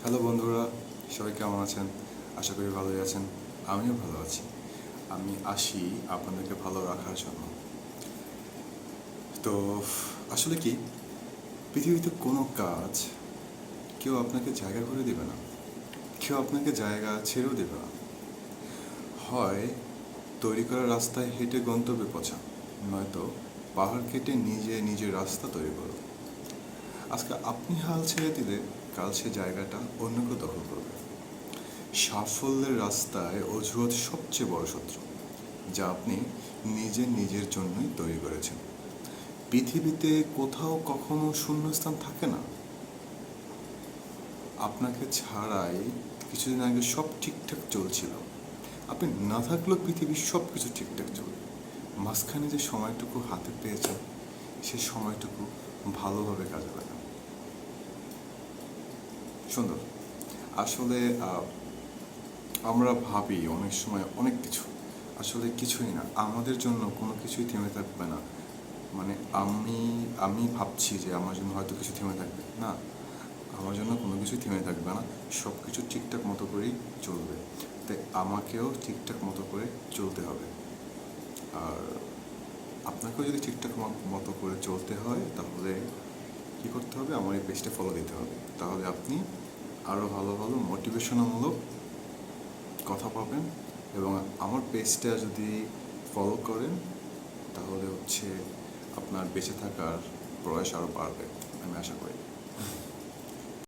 Hello বন্ধুরা, সবাই কেমন আছেন? আশা করি ভালোই আছেন। আমিও ভালো আছি। আমি আসি আপনাদেরকে ভালো রাখার জন্য। তো আসলে কি, পৃথিবীতে কোনো কাজ কেউ আপনাকে জায়গা করে দেবে না, কেউ আপনাকে জায়গা ছেড়েও দেবে না। হয় তৈরি করা রাস্তায় হেঁটে গন্তব্যে পৌঁছা, নয়তো পাহাড় কেটে নিজে নিজের রাস্তা তৈরি করো। আজকে আপনি হাল ছেড়ে দিলে কাল সে জায়গাটা অন্য কেউ দখল করবে। সাফল্যের রাস্তায় অজুহাত সবচেয়ে বড় শত্রু, যা আপনি নিজের জন্যই তৈরি করেছেন। পৃথিবীতে কোথাও কখনো শূন্যস্থান থাকে না। আপনাকে ছাড়াই কিছুদিন আগে সব ঠিকঠাক চলছিল। আপনি না থাকলেও পৃথিবীর সব কিছু ঠিকঠাক চলবে। মাঝখানে যে সময়টুকু হাতে পেয়েছেন, সে সময়টুকু ভালোভাবে কাজে লাগান। সুন্দর। আসলে আমরা ভাবি অনেক সময় অনেক কিছু, আসলে কিছুই না। আমাদের জন্য কোনো কিছুই থেমে থাকবে না। মানে আমি আমি ভাবছি যে আমার জন্য হয়তো কিছু থেমে থাকবে না। আমার জন্য কোনো কিছুই থেমে থাকবে না। সব কিছু ঠিকঠাক মতো করেই চলবে। তাই আমাকেও ঠিকঠাক মতো করে চলতে হবে। আর আপনাকেও যদি ঠিকঠাক মতো করে চলতে হয়, তাহলে কী করতে হবে? আমার এই পেজটা ফলো দিতে হবে। তাহলে আপনি আরও ভালো ভালো মোটিভেশনমূলক কথা পাবেন। এবং আমার পেজটা যদি ফলো করেন, তাহলে আপনার বেঁচে থাকার প্রয়াস আরও বাড়বে, আমি আশা করি।